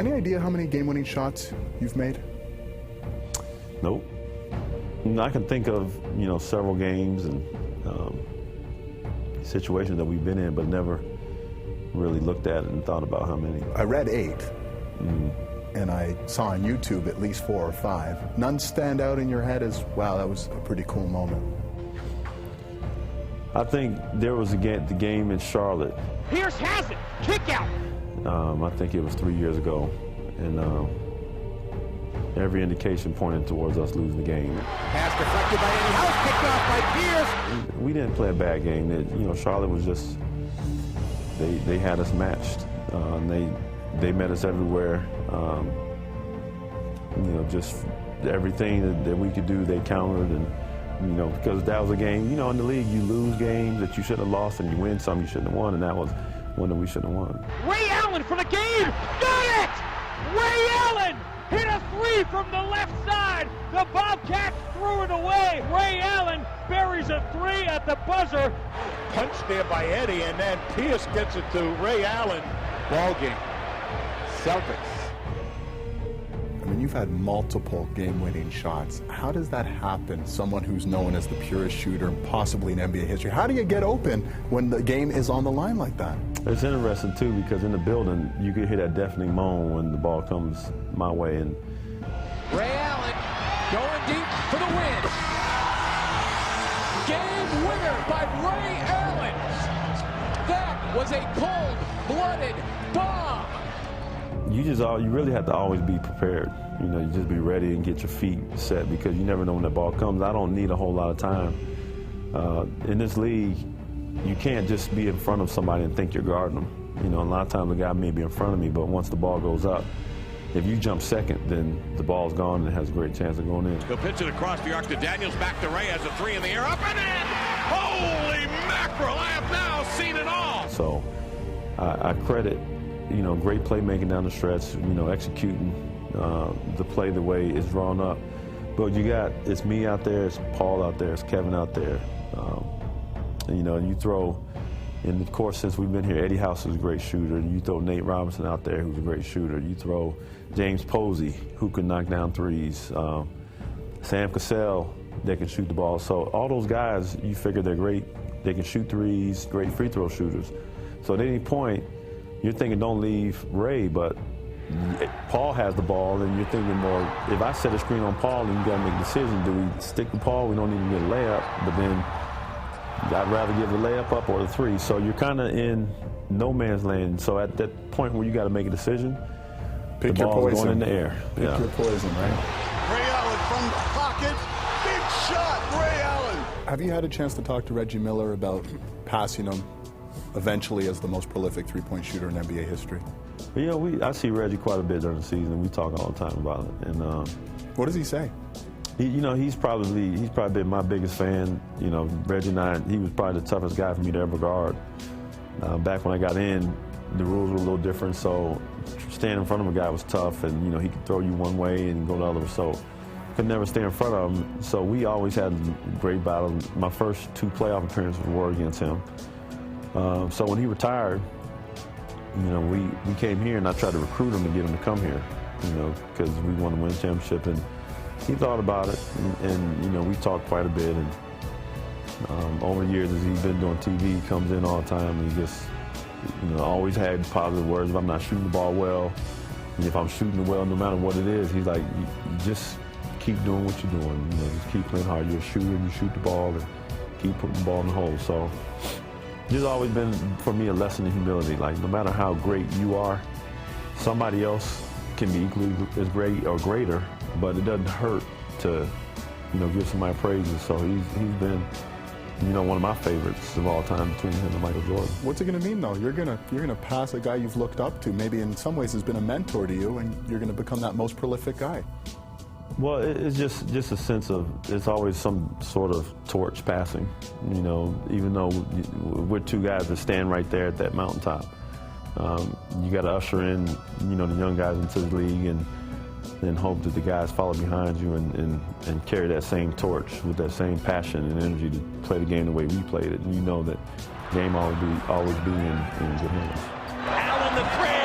Any idea how many game-winning shots you've made? Nope. I can think of, several games and situations that we've been in, but never really looked at it and thought about how many. I read 8, and I saw on YouTube at least 4 or 5. None stand out in your head as, wow, that was a pretty cool moment. I think there was the game in Charlotte. Pierce has it. Kick out. I think it was 3 years ago, and every indication pointed towards us losing the game. Pass deflected by Eddie House, kicked off by Pierce. We didn't play a bad game. Charlotte was just, they had us matched. They met us everywhere. Just everything that we could do, they countered, and because that was a game. In the league, you lose games that you should have lost, and you win some you shouldn't have won, and that was one that we shouldn't have won. Ray Allen for the game, got it! Ray Allen hit a 3 from the left side. The Bobcats threw it away. Ray Allen buries a 3 at the buzzer. Punch there by Eddie, and then Pierce gets it to Ray Allen. Ball game. Celtics. I mean, you've had multiple game-winning shots. How does that happen? Someone who's known as the purest shooter, possibly in NBA history. How do you get open when the game is on the line like that? It's interesting, too, because in the building, you could hear that deafening moan when the ball comes my way. And Ray Allen going deep for the win. Game winner by Ray Allen. That was a cold-blooded bomb. You really have to always be prepared. You just be ready and get your feet set, because you never know when that ball comes. I don't need a whole lot of time. In this league, you can't just be in front of somebody and think you're guarding them. A lot of times the guy may be in front of me, but once the ball goes up, if you jump second, then the ball's gone and it has a great chance of going in. He'll pitch it across the arc to Daniels, back to Ray, has a 3 in the air, up and in! Holy mackerel, I have now seen it all! So I credit, great playmaking down the stretch, executing the play the way it's drawn up. But it's me out there, it's Paul out there, it's Kevin out there. And you throw, in the course since we've been here, Eddie House is a great shooter. You throw Nate Robinson out there, who's a great shooter. You throw James Posey, who can knock down threes. Sam Cassell, that can shoot the ball. So all those guys, you figure they're great. They can shoot threes, great free throw shooters. So at any point, you're thinking don't leave Ray, but Paul has the ball, and you're thinking more, if I set a screen on Paul and you got to make a decision, do we stick with Paul? We don't even get a layup, but then I'd rather give the layup up or the 3. So you're kind of in no man's land. So at that point where you got to make a decision, pick the your ball's poison. going in the air. Pick your poison, right? Ray Allen from the pocket. Big shot, Ray Allen. Have you had a chance to talk to Reggie Miller about passing him eventually as the most prolific three-point shooter in NBA history? I see Reggie quite a bit during the season. We talk all the time about it. And what does he say? He's probably been my biggest fan. Reggie and I, he was probably the toughest guy for me to ever guard. Back when I got in, the rules were a little different, so standing in front of a guy was tough, and he could throw you one way and go the other. So could never stay in front of him. So we always had great battles. My first 2 playoff appearances were against him. So when he retired, we came here, and I tried to recruit him to get him to come here, because we wanted to win a championship. And he thought about it, and we talked quite a bit. And over the years, as he's been doing TV, he comes in all the time, and he just, always had positive words. If I'm not shooting the ball well, and if I'm shooting it well, no matter what it is, he's like, you just keep doing what you're doing. Just keep playing hard. You're a shooter, and you shoot the ball, and keep putting the ball in the hole. So there's always been, for me, a lesson in humility. Like, no matter how great you are, somebody else can be equally as great or greater, but it doesn't hurt to, give somebody praises. So he's been, one of my favorites of all time between him and Michael Jordan. What's it going to mean, though? You're gonna pass a guy you've looked up to, maybe in some ways has been a mentor to you, and you're going to become that most prolific guy. Well, it's just a sense of, it's always some sort of torch passing, even though we're 2 guys that stand right there at that mountaintop. You got to usher in, the young guys into the league, and hope that the guys follow behind you and carry that same torch with that same passion and energy to play the game the way we played it. And that the game always be in good hands. Allen the 3.